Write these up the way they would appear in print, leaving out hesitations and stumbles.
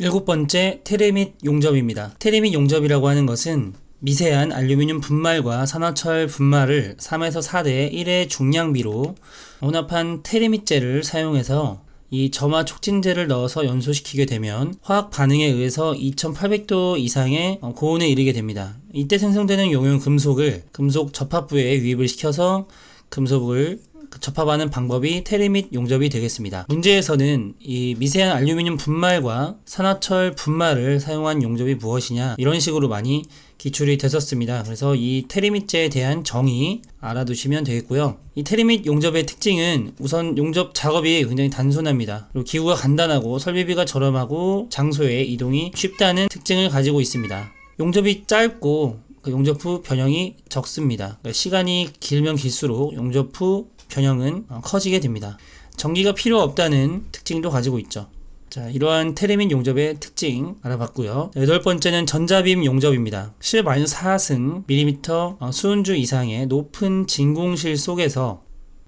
7번째, 테레밋 용접입니다. 테레밋 용접이라고 하는 것은 미세한 알루미늄 분말과 산화철 분말을 3에서 4대 1의 중량비로 혼합한 테레밋재를 사용해서 이 점화 촉진제를 넣어서 연소시키게 되면 화학 반응에 의해서 2800도 이상의 고온에 이르게 됩니다. 이때 생성되는 용융 금속을 금속 접합부에 유입을 시켜서 금속을 접합하는 방법이 테레밋 용접이 되겠습니다. 문제에서는 이 미세한 알루미늄 분말과 산화철 분말을 사용한 용접이 무엇이냐, 이런 식으로 많이 기출이 됐었습니다. 그래서 이 테레밋제에 대한 정의 알아두시면 되겠고요. 이 테레밋 용접의 특징은 우선 용접 작업이 굉장히 단순합니다. 그리고 기구가 간단하고 설비비가 저렴하고 장소의 이동이 쉽다는 특징을 가지고 있습니다. 용접이 짧고 용접 후 변형이 적습니다. 그러니까 시간이 길면 길수록 용접 후 변형은 커지게 됩니다. 전기가 필요 없다는 특징도 가지고 있죠. 자, 이러한 테레밋 용접의 특징 알아봤고요. 8번째는 전자빔 용접입니다. 실 -4승 밀리미터 수은주 이상의 높은 진공실 속에서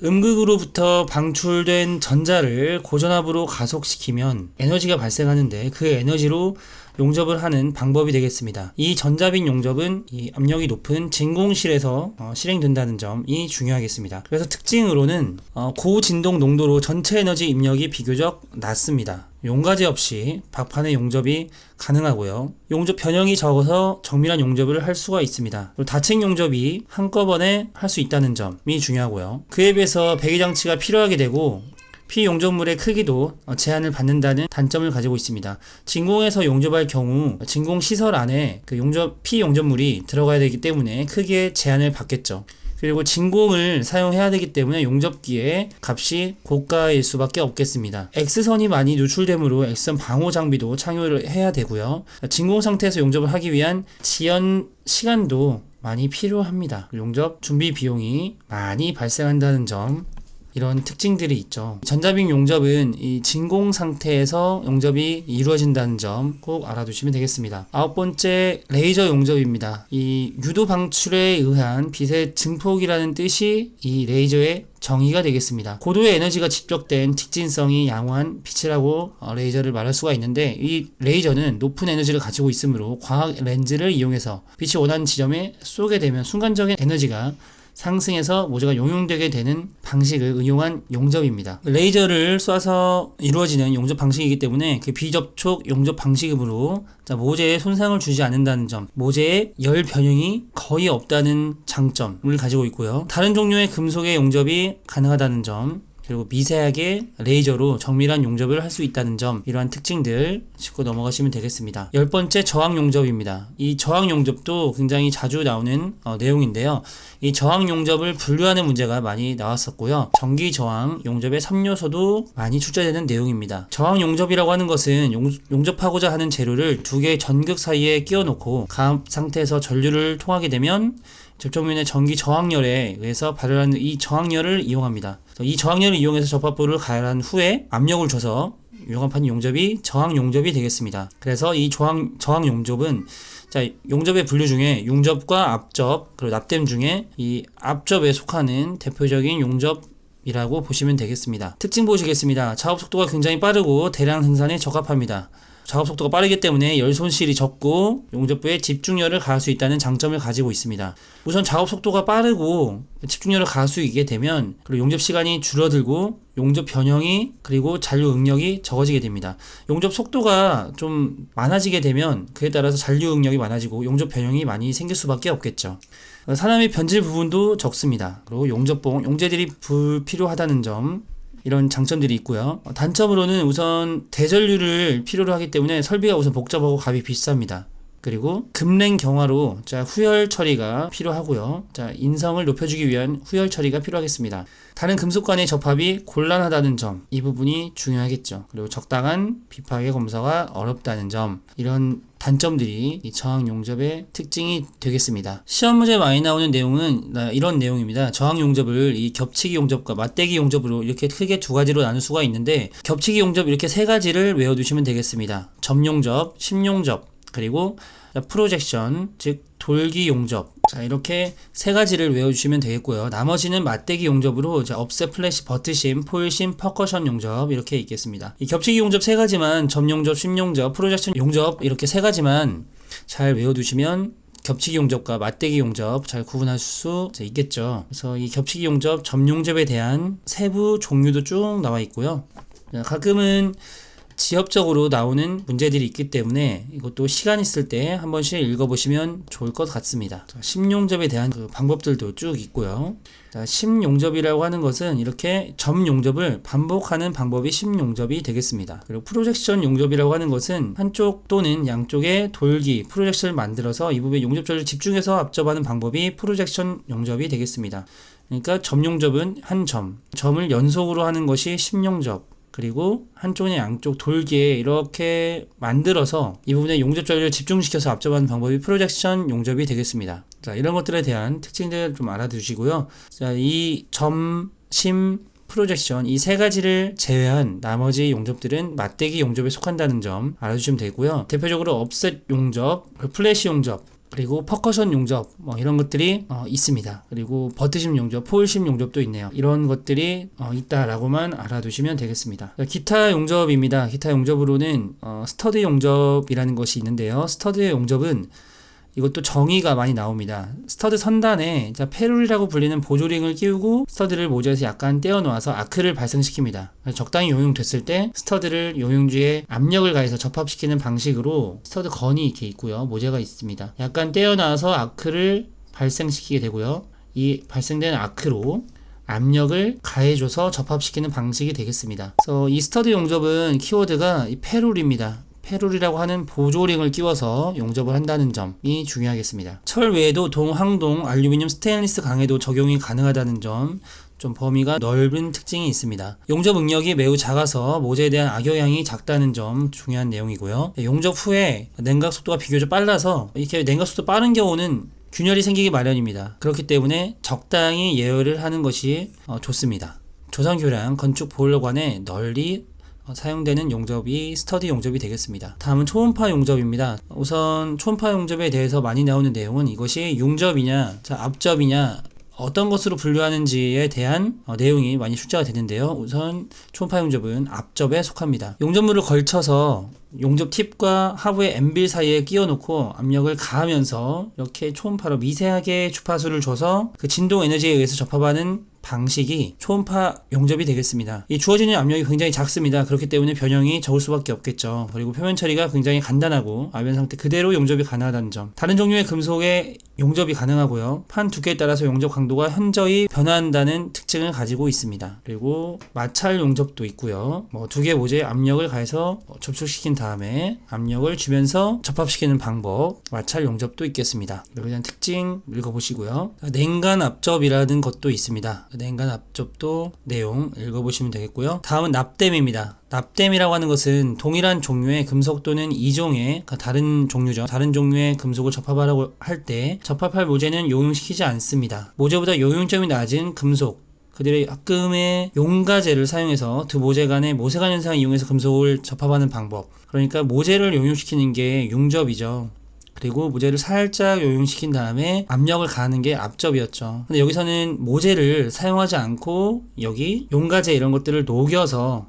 음극으로부터 방출된 전자를 고전압으로 가속시키면 에너지가 발생하는데 그 에너지로 용접을 하는 방법이 되겠습니다. 이 전자빔 용접은 이 압력이 높은 진공실에서 실행된다는 점이 중요하겠습니다. 그래서 특징으로는 고진동 농도로 전체 에너지 입력이 비교적 낮습니다. 용가제 없이 박판의 용접이 가능하고요. 용접 변형이 적어서 정밀한 용접을 할 수가 있습니다. 그리고 다층 용접이 한꺼번에 할 수 있다는 점이 중요하고요. 그에 비해서 배기장치가 필요하게 되고 피용접물의 크기도 제한을 받는다는 단점을 가지고 있습니다. 진공에서 용접할 경우 진공시설 안에 그 피용접물이 들어가야 되기 때문에 크기의 제한을 받겠죠. 그리고 진공을 사용해야 되기 때문에 용접기의 값이 고가일 수밖에 없겠습니다. X선이 많이 누출되므로 X선 방호 장비도 착용을 해야 되고요. 진공 상태에서 용접을 하기 위한 지연 시간도 많이 필요합니다. 용접 준비 비용이 많이 발생한다는 점, 이런 특징들이 있죠. 전자빔 용접은 이 진공 상태에서 용접이 이루어진다는 점 꼭 알아두시면 되겠습니다. 9번째, 레이저 용접입니다. 이 유도 방출에 의한 빛의 증폭이라는 뜻이 이 레이저의 정의가 되겠습니다. 고도의 에너지가 집적된 직진성이 양호한 빛이라고 레이저를 말할 수가 있는데, 이 레이저는 높은 에너지를 가지고 있으므로 과학 렌즈를 이용해서 빛이 원하는 지점에 쏘게 되면 순간적인 에너지가 상승해서 모재가 용융되게 되는 방식을 응용한 용접입니다. 레이저를 쏴서 이루어지는 용접 방식이기 때문에 그 비접촉 용접 방식으로 모재에 손상을 주지 않는다는 점, 모재의 열 변형이 거의 없다는 장점을 가지고 있고요. 다른 종류의 금속의 용접이 가능하다는 점, 그리고 미세하게 레이저로 정밀한 용접을 할 수 있다는 점, 이러한 특징들 짚고 넘어가시면 되겠습니다. 10번째, 저항 용접입니다. 이 저항 용접도 굉장히 자주 나오는 내용인데요. 이 저항 용접을 분류하는 문제가 많이 나왔었고요. 전기 저항 용접의 3요소도 많이 출제되는 내용입니다. 저항 용접이라고 하는 것은 용접하고자 하는 재료를 두 개의 전극 사이에 끼워 놓고 가압 상태에서 전류를 통하게 되면 접촉면의 전기 저항열에 의해서 발生하는 이 저항열을 이용합니다. 이 저항열을 이용해서 접합부를 가열한 후에 압력을 줘서 융합한 용접이 저항 용접이 되겠습니다. 그래서 이 저항 용접은 용접의 분류 중에 융접과 압접, 그리고 납땜 중에 이 압접에 속하는 대표적인 용접이라고 보시면 되겠습니다. 특징 보시겠습니다. 작업 속도가 굉장히 빠르고 대량 생산에 적합합니다. 작업 속도가 빠르기 때문에 열 손실이 적고 용접부에 집중열을 가할 수 있다는 장점을 가지고 있습니다. 우선 작업 속도가 빠르고 집중열을 가할 수 있게 되면, 그리고 용접 시간이 줄어들고 용접 변형이 그리고 잔류 응력이 적어지게 됩니다. 용접 속도가 좀 많아지게 되면 그에 따라서 잔류 응력이 많아지고 용접 변형이 많이 생길 수밖에 없겠죠. 사람의 변질 부분도 적습니다. 그리고 용접봉, 용재들이 불필요하다는 점, 이런 장점들이 있고요. 단점으로는 우선 대전류를 필요로 하기 때문에 설비가 우선 복잡하고 값이 비쌉니다. 그리고 급냉 경화로 후열 처리가 필요하고요. 인성을 높여주기 위한 후열 처리가 필요하겠습니다. 다른 금속 간의 접합이 곤란하다는 점, 이 부분이 중요하겠죠. 그리고 적당한 비파괴 검사가 어렵다는 점, 이런 단점들이 이 저항 용접의 특징이 되겠습니다. 시험 문제에 많이 나오는 내용은 이런 내용입니다. 저항 용접을 이 겹치기 용접과 맞대기 용접으로 이렇게 크게 두 가지로 나눌 수가 있는데, 겹치기 용접 이렇게 세 가지를 외워두시면 되겠습니다. 점용접, 심용접, 그리고 프로젝션, 즉 돌기 용접. 자, 이렇게 세 가지를 외워주시면 되겠고요. 나머지는 맞대기 용접으로 업셋, 플래시, 버트심, 포일심, 퍼커션 용접 이렇게 있겠습니다. 이 겹치기 용접 세 가지만, 점 용접, 심 용접, 프로젝션 용접 이렇게 세 가지만 잘 외워두시면 겹치기 용접과 맞대기 용접 잘 구분할 수 있겠죠. 그래서 이 겹치기 용접, 점 용접에 대한 세부 종류도 쭉 나와 있고요. 가끔은 지엽적으로 나오는 문제들이 있기 때문에 이것도 시간 있을 때 한 번씩 읽어보시면 좋을 것 같습니다. 심용접에 대한 그 방법들도 쭉 있고요. 자, 심용접이라고 하는 것은 이렇게 점 용접을 반복하는 방법이 심용접이 되겠습니다. 그리고 프로젝션 용접이라고 하는 것은 한쪽 또는 양쪽의 돌기, 프로젝션을 만들어서 이 부분에 용접자를 집중해서 앞접하는 방법이 프로젝션 용접이 되겠습니다. 그러니까 점 용접은 한 점을 연속으로 하는 것이 심용접, 그리고 한쪽이나 양쪽 돌기에 이렇게 만들어서 이 부분에 용접자를 집중시켜서 앞접하는 방법이 프로젝션 용접이 되겠습니다. 자, 이런 것들에 대한 특징들 좀 알아두시고요. 자, 이 점, 심, 프로젝션 이 세 가지를 제외한 나머지 용접들은 맞대기 용접에 속한다는 점 알아주시면 되고요. 대표적으로 업셋 용접, 플래시 용접, 그리고 퍼커션 용접 이런 것들이 있습니다. 그리고 버트심 용접, 포일심 용접도 있네요. 이런 것들이 있다라고만 알아두시면 되겠습니다. 기타 용접입니다. 기타 용접으로는 스터드 용접이라는 것이 있는데요. 스터드 용접은 이것도 정의가 많이 나옵니다. 스터드 선단에 페룰이라고 불리는 보조링을 끼우고 스터드를 모재에서 약간 떼어놓아서 아크를 발생시킵니다. 적당히 용융됐을 때 스터드를 용융주에 압력을 가해서 접합시키는 방식으로 스터드 건이 이렇게 있고요. 모재가 있습니다. 약간 떼어놔서 아크를 발생시키게 되고요. 이 발생된 아크로 압력을 가해줘서 접합시키는 방식이 되겠습니다. 그래서 이 스터드 용접은 키워드가 이 페룰입니다. 페룰이라고 하는 보조링을 끼워서 용접을 한다는 점이 중요하겠습니다. 철 외에도 동, 항동, 알루미늄, 스테인리스 강에도 적용이 가능하다는 점, 좀 범위가 넓은 특징이 있습니다. 용접 응력이 매우 작아서 모재에 대한 악영향이 작다는 점 중요한 내용이고요. 용접 후에 냉각 속도가 비교적 빨라서 이렇게 냉각 속도 빠른 경우는 균열이 생기기 마련입니다. 그렇기 때문에 적당히 예열을 하는 것이 좋습니다. 조선교량 건축 보일러관에 널리 사용되는 용접이 스터디 용접이 되겠습니다. 다음은 초음파 용접입니다. 우선 초음파 용접에 대해서 많이 나오는 내용은 이것이 융접이냐, 앞접이냐, 어떤 것으로 분류하는지에 대한 내용이 많이 출제가 되는데요. 우선 초음파 용접은 앞접에 속합니다. 용접물을 걸쳐서 용접 팁과 하부의 엠빌 사이에 끼워 놓고 압력을 가하면서 이렇게 초음파로 미세하게 주파수를 줘서 그 진동 에너지에 의해서 접합하는 방식이 초음파 용접이 되겠습니다. 이 주어지는 압력이 굉장히 작습니다. 그렇기 때문에 변형이 적을 수밖에 없겠죠. 그리고 표면 처리가 굉장히 간단하고 아변 상태 그대로 용접이 가능하다는 점. 다른 종류의 금속에 용접이 가능하고요. 판 두께에 따라서 용접 강도가 현저히 변화한다는 특징을 가지고 있습니다. 그리고 마찰 용접도 있고요. 두 개 모재에 압력을 가해서 접촉시킨 다음에 압력을 주면서 접합시키는 방법, 마찰 용접도 있겠습니다. 여기에 대한 특징 읽어보시고요. 냉간 압접이라는 것도 있습니다. 냉간 압접도 내용 읽어보시면 되겠고요. 다음은 납땜입니다. 납땜이라고 하는 것은 동일한 종류의 금속 또는 이종의 다른 종류죠. 다른 종류의 금속을 접합하라고 할 때 접합할 모재는 용융시키지 않습니다. 모재보다 용융점이 낮은 금속, 그들의 약금의 용가제를 사용해서 두 모재 간의 모세관 현상을 이용해서 금속을 접합하는 방법. 그러니까 모재를 용융시키는 게 융접이죠. 그리고 모재를 살짝 용융시킨 다음에 압력을 가하는 게 앞접이었죠. 근데 여기서는 모재를 사용하지 않고 여기 용가제 이런 것들을 녹여서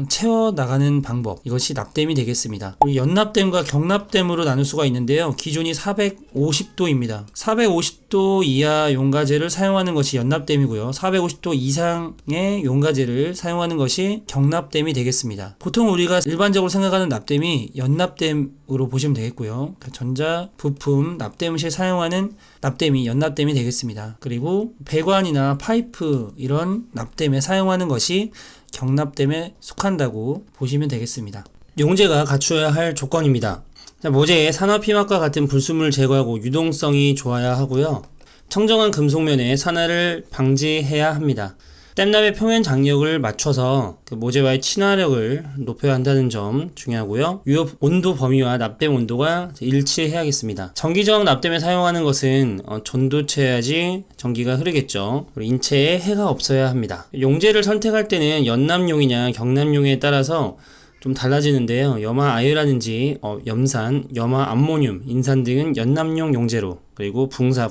채워나가는 방법, 이것이 납땜이 되겠습니다. 연납땜과 경납땜으로 나눌 수가 있는데요. 기준이 450도입니다. 450도 이하 용가제를 사용하는 것이 연납땜이고요. 450도 이상의 용가제를 사용하는 것이 경납땜이 되겠습니다. 보통 우리가 일반적으로 생각하는 납땜이 연납땜으로 보시면 되겠고요. 전자, 부품, 납땜 시 사용하는 납땜이 연납땜이 되겠습니다. 그리고 배관이나 파이프 이런 납땜에 사용하는 것이 경납땜에 속한다고 보시면 되겠습니다. 용재가 갖추어야 할 조건입니다. 모재에 산화피막과 같은 불순물을 제거하고 유동성이 좋아야 하고요. 청정한 금속면에 산화를 방지해야 합니다. 댐납의 표면 장력을 맞춰서 모재와의 친화력을 높여야 한다는 점 중요하고요. 유압 온도 범위와 납땜 온도가 일치해야겠습니다. 전기저항 납땜에 사용하는 것은 전도체야지 전기가 흐르겠죠. 그리고 인체에 해가 없어야 합니다. 용재를 선택할 때는 연납용이냐 경납용에 따라서 좀 달라지는데요. 염화 아유라든지 염산, 염화 암모늄, 인산 등은 연납용 용제로, 그리고 붕산,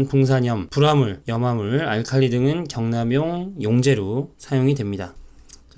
붕산염, 불화물, 염화물, 알칼리 등은 경납용 용제로 사용이 됩니다.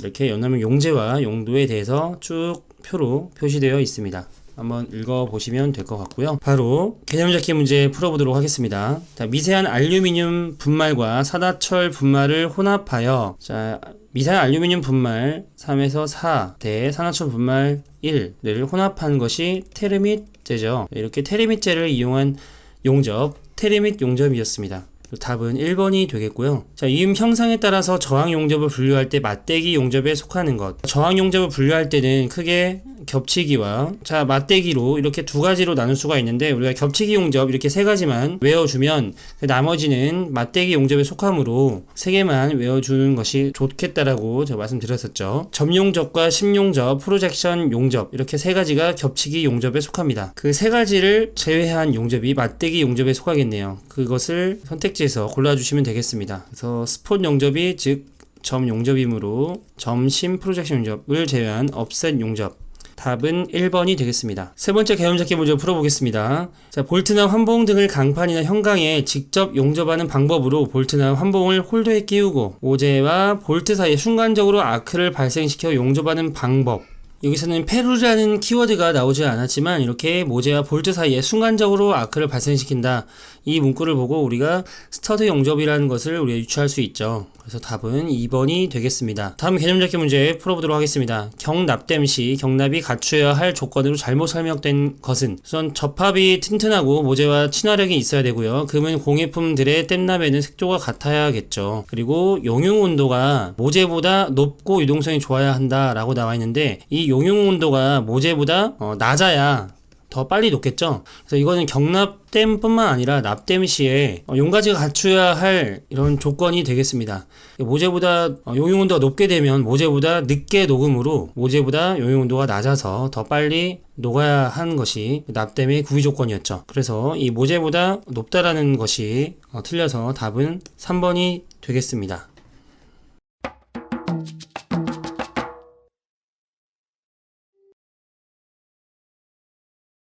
이렇게 연납용 용제와 용도에 대해서 쭉 표로 표시되어 있습니다. 한번 읽어보시면 될 것 같고요. 바로 개념잡기 문제 풀어보도록 하겠습니다. 자, 미세한 알루미늄 분말과 산화철 분말을 혼합하여, 자, 미세한 알루미늄 분말 3에서 4 대 산화철 분말 1을 혼합한 것이 테르밋제죠. 이렇게 테르밋제를 이용한 용접, 테르밋 용접이었습니다. 답은 1번이 되겠고요. 자, 이음 형상에 따라서 저항 용접을 분류할 때 맞대기 용접에 속하는 것. 저항 용접을 분류할 때는 크게 겹치기와, 자, 맞대기로 이렇게 두 가지로 나눌 수가 있는데, 우리가 겹치기 용접 이렇게 세 가지만 외워주면 나머지는 맞대기 용접에 속하므로 세 개만 외워주는 것이 좋겠다라고 제가 말씀드렸었죠. 점용접과 심용접, 프로젝션 용접, 이렇게 세 가지가 겹치기 용접에 속합니다. 그 세 가지를 제외한 용접이 맞대기 용접에 속하겠네요. 그것을 선택지에서 골라주시면 되겠습니다. 그래서 스폿 용접이 즉 점 용접이므로 점, 심, 프로젝션 용접을 제외한 업셋 용접, 답은 1번이 되겠습니다. 세 번째 개념잡기 문제 풀어보겠습니다. 자, 볼트나 환봉 등을 강판이나 현강에 직접 용접하는 방법으로 볼트나 환봉을 홀더에 끼우고 모재와 볼트 사이에 순간적으로 아크를 발생시켜 용접하는 방법. 여기서는 페루라는 키워드가 나오지 않았지만 이렇게 모재와 볼트 사이에 순간적으로 아크를 발생시킨다, 이 문구를 보고 우리가 스터드 용접이라는 것을 우리가 유추할 수 있죠. 그래서 답은 2번이 되겠습니다. 다음 개념잡기 문제 풀어보도록 하겠습니다. 경납댐 시 경납이 갖추어야 할 조건으로 잘못 설명된 것은, 우선 접합이 튼튼하고 모재와 친화력이 있어야 되고요. 금은 공예품들의 댐납에는 색조가 같아야겠죠. 그리고 용융 온도가 모재보다 높고 유동성이 좋아야 한다 라고 나와 있는데, 이 용융 온도가 모재보다 낮아야 더 빨리 녹겠죠. 그래서 이거는 경납댐 뿐만 아니라 납댐 시에 용가지가 갖춰야 할 이런 조건이 되겠습니다. 모재보다 용융 온도가 높게 되면 모재보다 늦게 녹음으로 모재보다 용융 온도가 낮아서 더 빨리 녹아야 하는 것이 납댐의 구비 조건이었죠. 그래서 이 모재보다 높다라는 것이 틀려서 답은 3번이 되겠습니다.